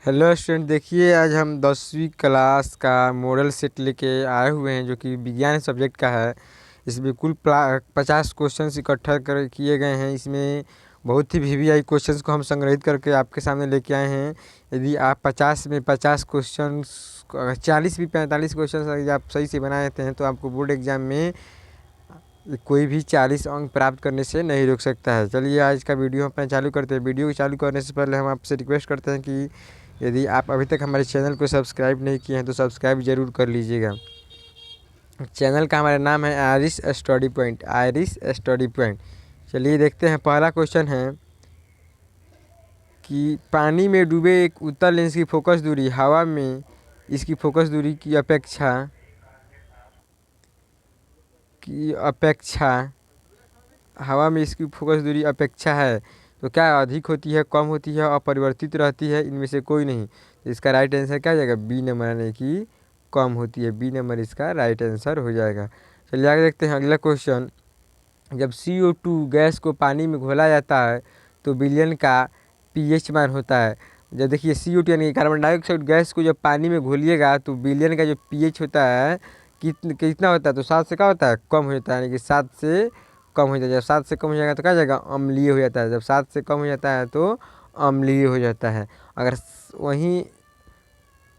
Hello student, देखिए आज हम 10वीं क्लास का मॉडल सेट लेके आए हुए हैं जो कि विज्ञान सब्जेक्ट का है। इसमें कुल 50 क्वेश्चंस इकट्ठा कर किए गए हैं। इसमें बहुत ही वीवीआई क्वेश्चंस को हम संग्रहित करके आपके सामने लेके आए हैं। यदि आप 50 में 50 क्वेश्चंस, 40 भी 45 क्वेश्चंस यदि आप सही से बना लेते हैं तो आपको बोर्ड एग्जाम में कोई भी 40 अंक प्राप्त करने से नहीं रोक सकता है। चलिए आज का वीडियो अपना चालू करते हैं। वीडियो को चालू करने से पहले हम आपसे रिक्वेस्ट करते हैं कि यदि आप अभी तक हमारे चैनल को सब्सक्राइब नहीं किए हैं तो सब्सक्राइब ज़रूर कर लीजिएगा। चैनल का हमारा नाम है Irish study point, Irish study point. चलिए देखते हैं। पहला क्वेश्चन है कि पानी में डूबे एक उत्तल लेंस की फोकस दूरी हवा में इसकी फोकस दूरी की अपेक्षा हवा में इसकी फोकस दूरी अपेक्षा है तो क्या अधिक होती है, कम होती है, अपरिवर्तित रहती है, इनमें से कोई नहीं। तो इसका राइट आंसर क्या हो जाएगा? बी नंबर, यानी कि कम होती है। बी नंबर इसका राइट आंसर हो जाएगा। चलिए आगे देखते हैं अगला क्वेश्चन। जब CO2 गैस को पानी में घोला जाता है तो विलयन का pH मान होता है। जब देखिए CO2 यानी कार्बन डाइऑक्साइड गैस को जब पानी में घोलिएगा तो विलयन का जो pH होता है कितना होता है? तो 7 से क्या होता है? कम हो जाता है, यानी कि 7 से कम हो जाता है। जब 7 से कम हो जाएगा तो क्या हो जाएगा? अम्लीय हो जाता है। जब 7 से कम हो जाता है तो अम्लीय हो जाता है। अगर वहीं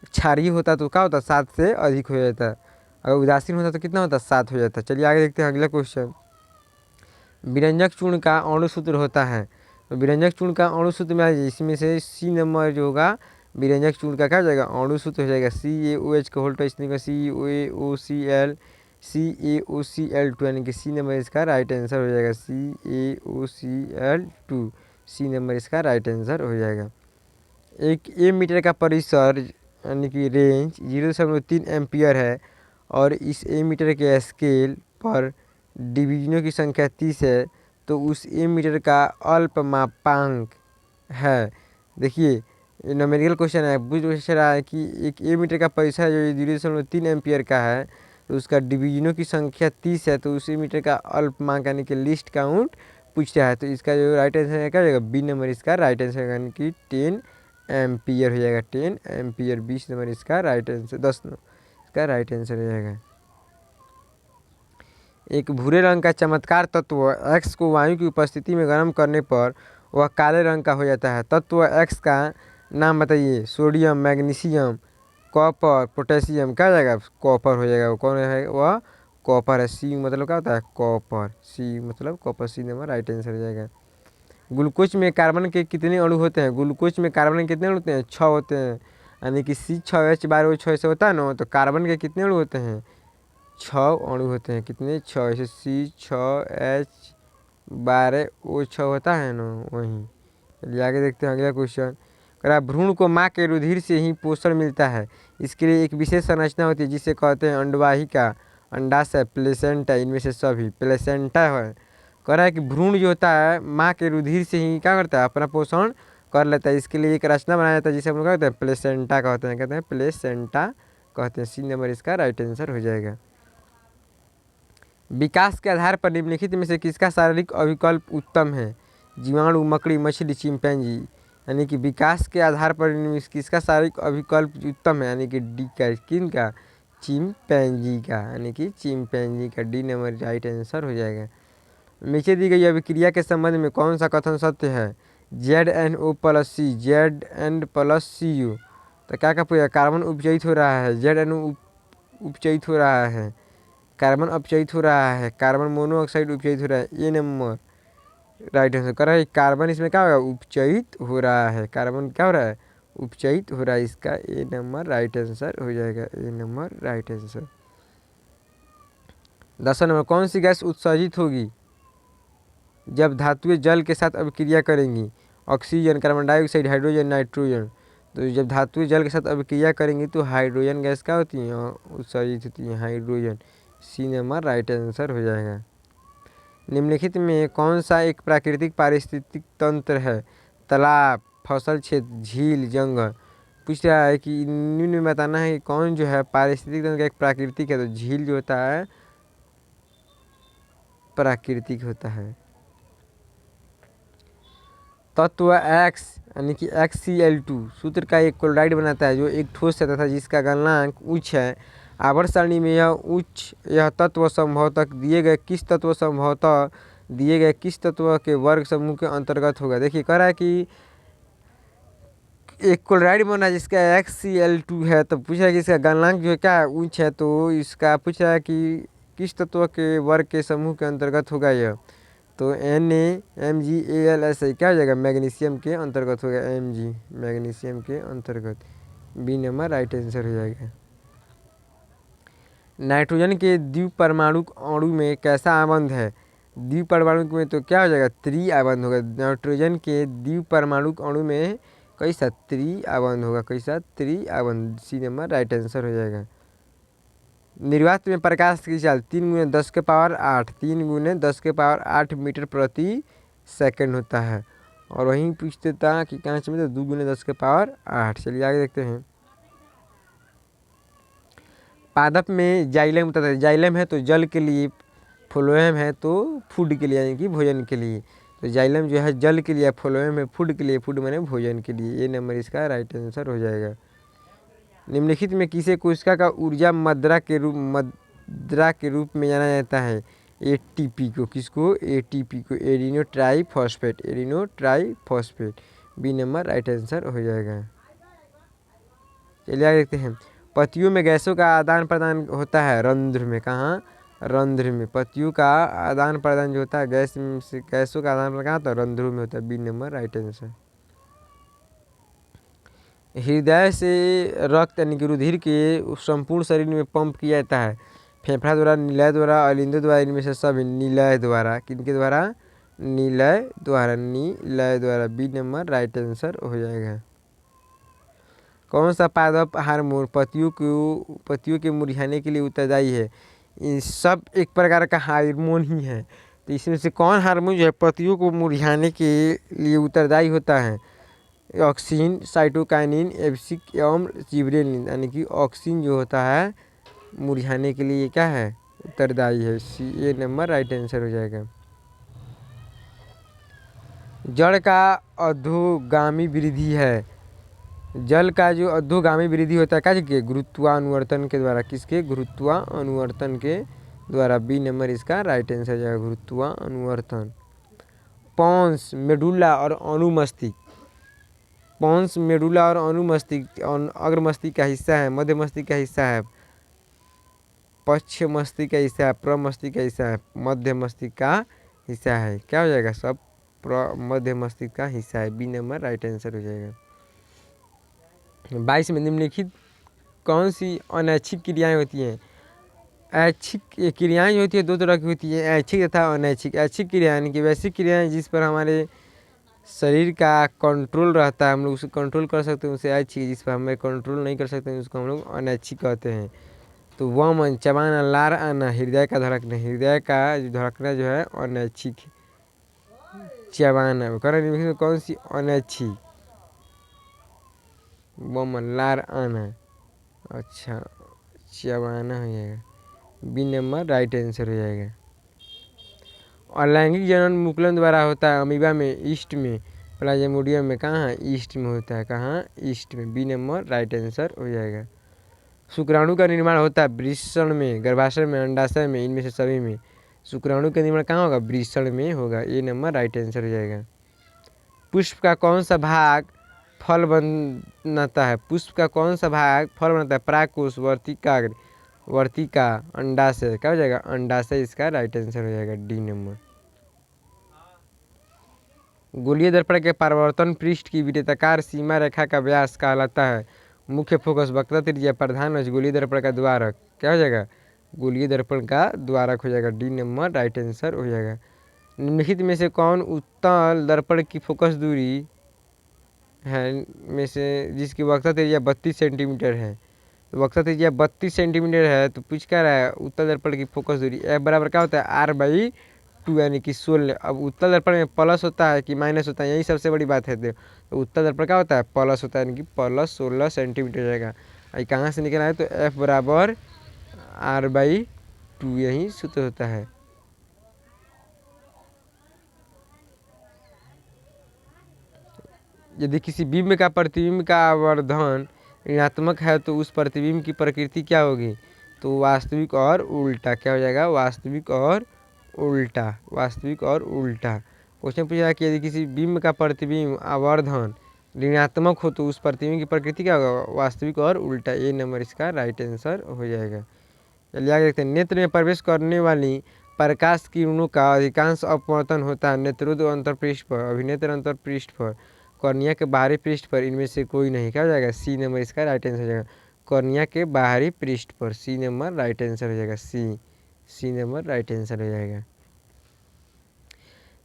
क्षारीय होता तो क्या होता? 7 से अधिक हो जाता है। अगर उदासीन होता तो कितना होता? 7 हो जाता है। चलिए आगे देखते हैं अगला क्वेश्चन। विरंजक चूर्ण का अणु सूत्र होता है। तो विरंजक चूर्ण का अणु सूत्र में इसमें से सी नंबर जो होगा विरंजक चूर्ण का क्या हो जाएगा? अणु सूत्र हो जाएगा CaOH का होल टू CaOCl, यानी कि सी नंबर इसका राइट आंसर हो जाएगा। CaOCl2, सी नंबर इसका राइट आंसर हो जाएगा। एक मीटर का परिसर यानी कि रेंज 0.3 एम्पियर है और इस मीटर के स्केल पर डिवीजनों की संख्या 30 है तो उस मीटर का अल्पमापांक है। देखिए न्यूमेरिकल क्वेश्चन है, पूछ रहा है कि एक मीटर का परिसर जो 0.3 एम्पियर का है तो उसका डिवीजनों की संख्या 30 है तो उसी मीटर का अल्पमांक यानी कि लिस्ट काउंट पूछ रहा है। तो इसका जो राइट आंसर है क्या हो जाएगा? बी नंबर इसका राइट आंसर यानी कि 10 एम्पियर हो जाएगा। 10 एम्पियर 20 नंबर इसका राइट आंसर, 10 इसका राइट आंसर हो जाएगा। एक भूरे रंग का चमत्कार तत्व एक्स को वायु की उपस्थिति में गर्म करने पर वह काले रंग का हो जाता है। तत्व एक्स का नाम बताइए। Sodium, magnesium, copper, potassium. क्या हो जाएगा? कॉपर हो जाएगा। वो कौन है? वह कॉपर है। सी मतलब क्या होता है? कॉपर। सी मतलब copper, C number right answer हो जाएगा। ग्लूकोज में कार्बन के कितने अणु होते हैं? ग्लूकोज में कार्बन के कितने अणु होते हैं? 6 होते हैं, यानी कि C6H12O6 से होता है ना। तो कार्बन के कितने अणु होते हैं? 6 अणु होते हैं। कितने? 6। जैसे C6H12O6 होता है ना, वहीं। चलिए आगे देखते हैं अगला क्वेश्चन। कह रहा भ्रूण को माँ के रुधिर से ही पोषण मिलता है। इसके लिए एक विशेष संरचना होती है जिसे कहते हैं अंडवाहिका, अंडाशय, प्लेसेंटा। इनमें से सभी प्लेसेंटा है। कह रहा है कि भ्रूण जो होता है माँ के रुधिर से ही क्या करता है? अपना पोषण कर लेता है। इसके लिए एक रचना बनाया जाता है जिसे हम लोग कहते हैं प्लेसेंटा कहते हैं। कहते हैं प्लेसेंटा कहते हैं। सी नंबर इसका राइट आंसर हो जाएगा। विकास के आधार पर निम्नलिखित में से किसका शारीरिक अभिकल्प उत्तम है? जीवाणु, मकड़ी, मछली, चिंपैंजी। यानी कि विकास के आधार पर किसका शारीरिक अभिकल्प उत्तम है? यानी कि डी का, किन का? चिंपैंजी का, यानी कि चिंपैंजी का। डी नंबर राइट आंसर हो जाएगा। नीचे दी गई अभिक्रिया के संबंध में कौन सा कथन सत्य है? ZnO+C, Zn+Cu। तो क्या पूछा? कार्बन उपचयित हो रहा है, ZnO उपचयित हो रहा है, कार्बन अपचयित हो रहा है, कार्बन मोनोऑक्साइड उपचयित हो रहा है। ए नंबर राइट आंसर कर रहा है। कार्बन इसमें क्या होगा? उपचयित हो रहा है। कार्बन क्या हो रहा है? उपचयित हो रहा है। इसका ए नंबर राइट आंसर हो जाएगा। ए नंबर राइट आंसर। 10 नंबर कौन सी गैस उत्सर्जित होगी जब धातुएं जल के साथ अभिक्रिया करेंगी? Oxygen, carbon dioxide, hydrogen, nitrogen. तो जब धातुएं जल के साथ अभिक्रिया करेंगी तो हाइड्रोजन गैस क्या होती है? उत्सर्जित होती है, hydrogen. C number right answer हो जाएगा। निम्नलिखित में कौन सा एक प्राकृतिक पारिस्थितिक तंत्र है? तालाब, फसल क्षेत्र, झील, जंगल। पूछ रहा है कि निम्न में बताना है कि कौन जो है पारिस्थितिक तंत्र का एक प्राकृतिक है। तो झील जो होता है प्राकृतिक होता है। तत्व एक्स यानी कि XCl2 सूत्र का एक क्लोराइड बनाता है जो एक ठोस है तथा जिसका गलनांक उच्च है। आवर्त सारणी में यह तत्व संभवतः दिए गए किस तत्व के वर्ग समूह के अंतर्गत होगा। देखिए कह रहा है कि एक क्लोराइड बना है जिसका XCl2 है, तो पूछ रहा है कि इसका गलनांक जो है क्या उच्च है, तो इसका पूछ रहा है कि किस तत्व के वर्ग के समूह के अंतर्गत होगा यह। तो NaMgAlS क्या हो जाएगा, मैग्नीशियम के अंतर्गत होगा। Mg मैग्नीशियम के अंतर्गत, बी नंबर राइट आंसर हो जाएगा। नाइट्रोजन के द्विपरमाणु अणु में कैसा आबंध है। द्विपरमाणु में तो क्या हो जाएगा, त्रि आबंध होगा। नाइट्रोजन के द्विपरमाणु अणु में कैसा त्रि आबंध होगा, कैसा त्रि आबंध, सी नंबर राइट आंसर हो जाएगा। निर्वात में प्रकाश की चाल 3 × 10⁸ 3 × 10⁸ मीटर प्रति सेकंड होता है। और वहीं पूछते था कि कांच में तो 2 × 10⁸। चलिए आगे देखते हैं। पादप में जाइलम होता है, जाइलम है तो जल के लिए, फ्लोएम है तो फूड के लिए यानी कि भोजन के लिए। तो जाइलम जो है जल के लिए, फ्लोएम है फूड के लिए, फूड माने भोजन के लिए। ये नंबर इसका राइट आंसर हो जाएगा। निम्नलिखित में किसे कोशिका का ऊर्जा मद्रा के रूप में जाना जाता है। ATP को, किसको, ATP को, adeno triphosphate, B number right answer हो जाएगा। चलिए आगे देखते हैं। पत्तियों में गैसों का आदान प्रदान होता है रंध्र में, कहाँ, रंध्र में। पत्तियों का आदान प्रदान जो होता है गैसों का आदान प्रदान कहाँ होता है, रंध्रों में होता है, बी नंबर राइट आंसर। हृदय से रक्त यानी कि रुधिर के संपूर्ण शरीर में पंप किया जाता है। फेफड़ा द्वारा, निलय द्वारा, अलिंदों द्वारा, इनमें से सब निलय द्वारा, किनके द्वारा, निलय द्वारा, बी नंबर राइट आंसर हो जाएगा। कौन सा पादप हार्मोन पत्तियों के मुरझाने के लिए उत्तरदायी है। ये सब एक प्रकार का हार्मोन ही है, तो इसमें से कौन हार्मोन जो है पत्तियों को मुरझाने के लिए उत्तरदायी होता है। ऑक्सिन, साइटोकाइनिन, एब्सिक एवं जिबरेलिन, यानी कि ऑक्सिन जो होता है मुरझाने के लिए क्या है, उत्तरदायी है। सी, ए नंबर राइट आंसर हो जाएगा। जड़ का अधोगामी वृद्धि है। जल का जो अधोगामी वृद्धि होता है क्या, गुरुत्वानुवर्तन के द्वारा, किसके, गुरुत्वानुवर्तन के द्वारा, बी नंबर इसका राइट आंसर हो जाएगा, गुरुत्वानुवर्तन। पॉन्स, मेडुला और अनुमस्तिष्क, पॉन्स, मेडुला और अनुमस्तिष्क अग्र मस्तिष्क का हिस्सा है, मध्य मस्तिष्क का हिस्सा है, पश्च मस्तिष्क का हिस्सा है, प्रमस्तिष्क का हिस्सा है, मध्य मस्तिष्क का हिस्सा है। क्या हो जाएगा, सब मध्य मस्तिष्क का हिस्सा है, बी नंबर राइट आंसर हो जाएगा। 22 में निम्नलिखित कौन सी अनैच्छिक क्रियाएं होती हैं। ऐच्छिक क्रियाएं जो होती है दो तरह की होती है, ऐच्छिक तथा अनैच्छिक। ऐच्छिक क्रिया यानी कि वैसी क्रियाएं जिस पर हमारे शरीर का कंट्रोल रहता है, हम लोग उसे कंट्रोल कर सकते हैं, उसे ऐच्छिक। जिस पर हमें कंट्रोल नहीं कर सकते हैं उसको हम लोग अनैच्छिक कहते हैं। तो वमन, चबाना, लार आना, हृदय का धड़कना, हृदय का धड़कना जो है अनैच्छिक। चबाना करें कौन सी अनैच्छिक, वमन, लार आना, अच्छा चबाना हो जाएगा, बी नंबर राइट आंसर हो जाएगा। अलैंगिक जनन मुकुलन द्वारा होता है, अमीबा में, ईस्ट में, प्लाज्मोडियम में, कहाँ, ईस्ट में होता है, कहाँ, ईस्ट में, बी नंबर राइट आंसर हो जाएगा। शुक्राणु का निर्माण होता है वृषण में, गर्भाशय में, अंडाशय में, इनमें से सभी में। शुक्राणु का निर्माण कहाँ होगा, वृषण में होगा, ए नंबर राइट आंसर हो जाएगा। पुष्प का कौन सा भाग फल बनाता है, पुष्प का कौन सा भाग फल बनाता है, परागकोश, वर्तिका, अंडाशय, क्या हो जाएगा, अंडाशय इसका राइट आंसर हो जाएगा, डी नंबर। गोलीय दर्पण के परावर्तन पृष्ठ की वृत्ताकार सीमा रेखा का व्यास कहलाता है। मुख्य फोकस, वक्रता त्रिज्या, प्रधान अक्ष, गोलीय दर्पण का द्वारक, क्या हो जाएगा, गोलीय दर्पण का द्वारक हो जाएगा, डी नंबर राइट आंसर हो जाएगा। निम्नलिखित में से कौन उत्तल दर्पण की फोकस दूरी है में से जिसकी वक्रता त्रिज्या 32 सेंटीमीटर है। तो वक्रता त्रिज्या 32 सेंटीमीटर है, तो पूछ क्या रहा है, उत्तल दर्पण की फोकस दूरी एफ बराबर क्या होता है, R/2 यानी कि 16। अब उत्तल दर्पण में प्लस होता है कि माइनस होता है, यही सबसे बड़ी बात है। तो उत्तल दर्पण क्या होता है, प्लस होता है, यानी कि प्लस 16 सेंटीमीटर जाएगा। ये कहाँ से निकल आए, तो F बराबर R/2 यही सूत्र होता है। यदि किसी बिंब का प्रतिबिंब का आवर्धन ऋणात्मक है तो उस प्रतिबिंब की प्रकृति क्या होगी? तो वास्तविक और उल्टा। क्या हो जाएगा? वास्तविक और उल्टा। वास्तविक और उल्टा। क्वेश्चन पूछा कि यदि किसी बिंब का प्रतिबिंब आवर्धन ऋणात्मक हो तो उस प्रतिबिंब की प्रकृति क्या होगा? वास्तविक और उल्टा। ए नंबर इसका राइट आंसर हो जाएगा। चलिए आगे देखते हैं। नेत्र में प्रवेश करने वाली प्रकाश किरणों का अधिकांश अपवर्तन होता है नेत्रोद अंतरपृष्ठ पर, अभिनेत्र अंतरपृष्ठ पर, कॉर्निया के बाहरी पृष्ठ पर, इनमें से कोई नहीं। क्या हो जाएगा? सी नंबर इसका राइट आंसर हो जाएगा। कॉर्निया के बाहरी पृष्ठ पर। सी नंबर राइट आंसर हो जाएगा। सी नंबर राइट आंसर हो जाएगा।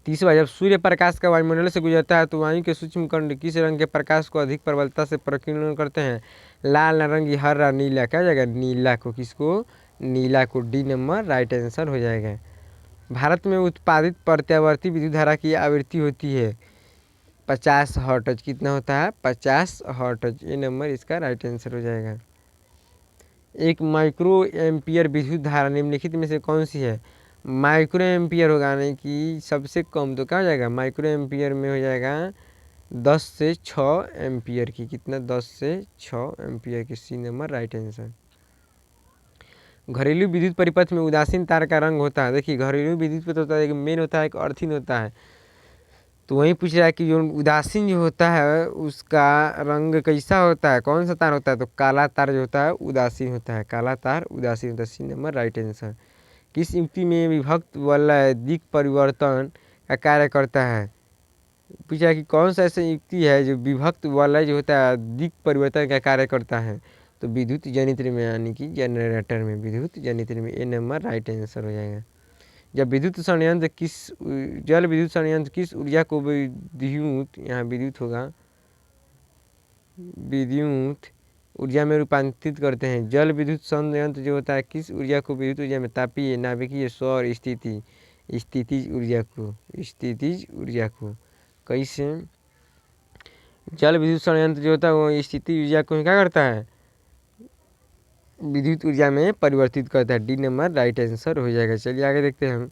तीसरा, जब सूर्य प्रकाश का वायुमंडल से गुजरता है तो वायु के सूक्ष्म कण किस रंग के प्रकाश को अधिक प्रबलता से प्रकीर्णन करते हैं? लाल, नारंगी, हरा, नीला। क्या हो जाएगा? नीला को। किसको? नीला को। डी नंबर राइट आंसर हो जाएगा। भारत में उत्पादित प्रत्यावर्ती विद्युत धारा की आवृत्ति होती है 50 हर्ट्ज। कितना होता है? 50 हर्ट्ज। ए नंबर इसका राइट आंसर हो जाएगा। एक माइक्रो एम्पियर विद्युत धारा निम्नलिखित में से कौन सी है? माइक्रो एम्पियर होगा, यानी कि सबसे कम। तो क्या हो जाएगा? माइक्रो एम्पियर में हो जाएगा 10 से 6 एम्पियर की। कितना? 10 से 6 एम्पियर की। C number right answer. घरेलू विद्युत परिपथ में उदासीन तार का रंग होता है। देखिए घरेलू विद्युत परिपथ होता है, एक मेन होता है, एक अर्थिन होता है। तो वहीं पूछ रहा है कि जो उदासीन जो होता है उसका रंग कैसा होता है? कौन सा तार होता है? तो काला तार जो होता है उदासीन होता है। काला तार उदासीन होता है। C number right answer. किस युक्ति में विभक्त वलय दिक् परिवर्तन का कार्य करता है? पूछा कि कौन सा ऐसा युक्ति है जो विभक्त वलय जो होता है दिक् परिवर्तन का कार्य करता है? तो विद्युत जनित्र में, यानी कि जनरेटर में, विद्युत जनित्र में। ए नंबर राइट आंसर हो जाएगा। जब विद्युत संयंत्र किस जल विद्युत संयंत्र किस ऊर्जा को विद्युत, यहाँ विद्युत होगा, विद्युत ऊर्जा में रूपांतरित करते हैं? जल विद्युत संयंत्र जो होता है किस ऊर्जा को विद्युत ऊर्जा में? तापीय, नाभिकीय, सौर, स्थितिज ऊर्जा को, स्थितिज ऊर्जा को। कैसे? जल विद्युत संयंत्र जो होता है वो स्थितिज ऊर्जा को क्या करता है? विद्युत ऊर्जा में परिवर्तित करता है। डी नंबर राइट आंसर हो जाएगा। चलिए आगे देखते हैं हम।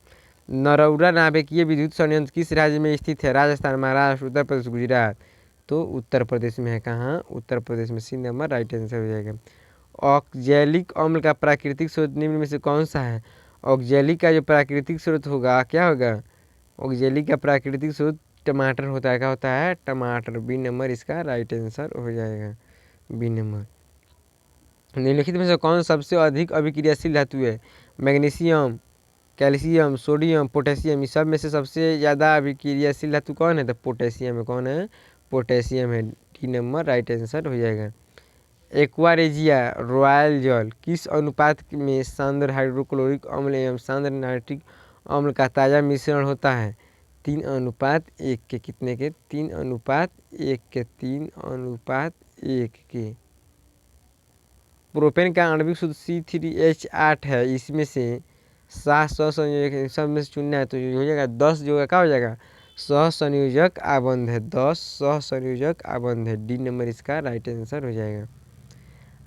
नरौरा नाभिकीय विद्युत संयंत्र किस राज्य में स्थित है? राजस्थान, महाराष्ट्र, उत्तर प्रदेश, गुजरात। तो उत्तर प्रदेश में है। कहाँ? उत्तर प्रदेश में। सी नंबर राइट आंसर हो जाएगा। ऑक्जेलिक अम्ल का प्राकृतिक स्रोत निम्न में से कौन सा है? ऑक्जेलिक का जो प्राकृतिक स्रोत होगा क्या होगा? ऑक्जेलिक का प्राकृतिक स्रोत टमाटर होता है। क्या होता है? टमाटर। बी नंबर इसका राइट आंसर हो जाएगा। B number. निम्नलिखित में से कौन सबसे अधिक अभिक्रियाशील धातु है? Magnesium, calcium, sodium, potassium. इस सब में से सबसे ज़्यादा अभिक्रियाशील धातु कौन है? तो पोटेशियम है। कौन है? पोटेशियम है। डी नंबर राइट आंसर हो जाएगा। एक्वारेजिया रॉयल जल किस अनुपात में सांद्र हाइड्रोक्लोरिक अम्ल एवं सांद्र नाइट्रिक अम्ल का ताज़ा मिश्रण होता है? 3:1 के। कितने के? 3:1 के। 3:1 के। प्रोपेन का आणविक सूत्र C3H8 है। इसमें से 7 सहसंयोजक सब में से चुनना है तो हो जाएगा 10 जो क्या हो जाएगा? सहसंयोजक आबंध है। 10 सहसंयोजक आबंध है। डी नंबर इसका राइट आंसर हो जाएगा।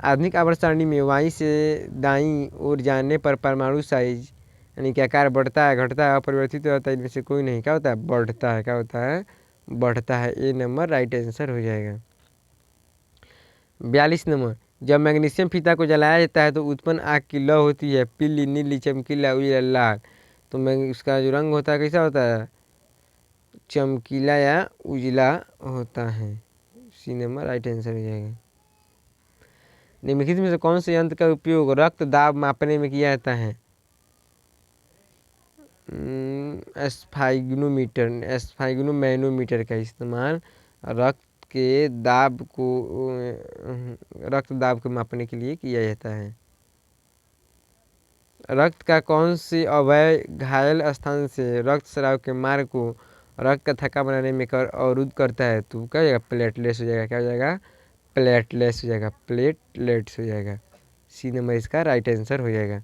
आधुनिक आवर्त सारणी में वाई से दाईं ओर जाने पर परमाणु साइज यानी कि आकार बढ़ता है, घटता है, अपरिवर्तित रहता है? इनमें से कोई नहीं। क्या होता है? बढ़ता है। क्या होता है? बढ़ता है। ए नंबर राइट आंसर हो जाएगा। 42 नंबर। जब मैग्नीशियम फीता को जलाया जाता है तो उत्पन्न आग की लौ होती है पीली, नीली, चमकीला, उजला, लाल। तो मैं उसका जो रंग होता है कैसा होता है? चमकीला या उजला होता है। सी नंबर राइट आंसर हो जाएगा। निम्नलिखित में से कौन से यंत्र का उपयोग रक्त दाब मापने में किया जाता है? स्फाइग्नोमैनोमीटर का इस्तेमाल रक्त दाब को मापने के लिए किया जाता है। रक्त का कौन से अवयव घायल स्थान से रक्त स्राव के मार्ग को रक्त का थक्का बनाने में अवरुद्ध करता है? तो क्या हो जाएगा? प्लेटलेट्स हो जाएगा। क्या हो जाएगा? प्लेटलेट्स हो जाएगा। प्लेटलेट्स हो जाएगा। सी नंबर इसका राइट आंसर हो जाएगा।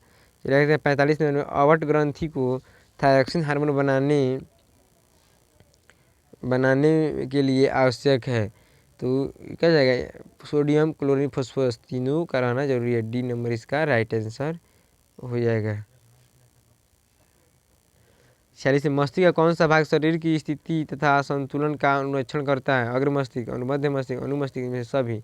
चलिए 45 नंबर में अवट ग्रंथि को थायरॉक्सिन हार्मोन बनाने के लिए आवश्यक है? तो क्या हो जाएगा? सोडियम, क्लोरीन, फॉस्फोरस तीनों का रहना जरूरी है। डी नंबर इसका राइट आंसर हो जाएगा। 46 मस्तिष्क का कौन सा भाग शरीर की स्थिति तथा संतुलन का अनुरक्षण करता है? अग्र मस्तिष्क, अनुमध्य मस्तिष्क, अनुमस्तिष्क में से सभी।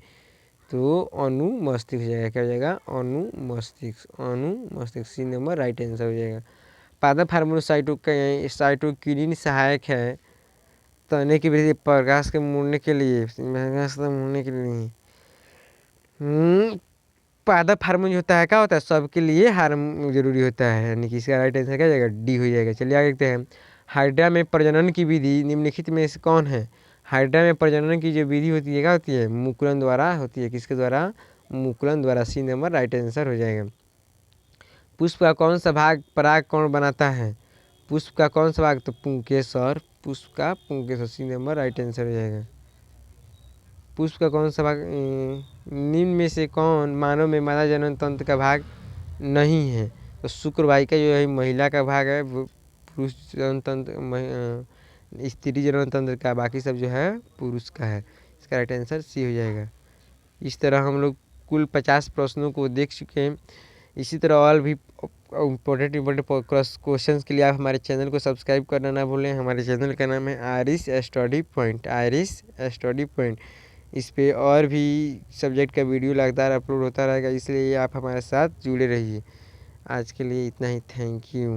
तो अनुमस्तिष्क हो जाएगा, क्या हो जाएगा? अनुमस्तिष्क, अनुमस्तिष्क, सी नंबर राइट आंसर हो जाएगा। पादप हार्मोन साइटोकिनिन सहायक है तने की वृद्धि, प्रकाश के मुड़ने के लिए, प्रकाश के मुड़ने के लिए नहीं। पादप हार्मोन जो होता है क्या होता है? सबके लिए हार्मोन जरूरी होता है, यानी कि इसका राइट आंसर क्या हो जाएगा? डी हो जाएगा। चलिए आगे देखते हैं। हाइड्रा में प्रजनन की विधि निम्नलिखित में से कौन है? हाइड्रा में प्रजनन की जो विधि होती है क्या होती है? मुकुलन द्वारा होती है। किसके द्वारा? मुकुलन द्वारा, सी नंबर राइट आंसर हो जाएगा। पुष्प का कौन सा भाग पराग कौन बनाता है? पुष्प का कौन सा भाग? तो पुंकेसर, पुष्प का पुंकेसर, सी नंबर राइट आंसर हो जाएगा। पुष्प का कौन सा भाग निम्न में से कौन मानव में मादा जनन तंत्र का भाग नहीं है? तो शुक्रवाहिका जो है महिला का भाग है, पुरुष जनन तंत्र स्त्री जनन तंत्र का, बाकी सब जो है पुरुष का है। इसका राइट आंसर सी हो जाएगा। इस तरह हम लोग कुल 50 प्रश्नों को देख चुके हैं। इसी तरह और भी इम्पोर्टेंट क्वेश्चंस के लिए आप हमारे चैनल को सब्सक्राइब करना ना भूलें। हमारे चैनल का नाम है Irish study point, Irish study point. इस पे और भी सब्जेक्ट का वीडियो लगातार अपलोड होता रहेगा, इसलिए आप हमारे साथ जुड़े रहिए। आज के लिए इतना ही, थैंक यू।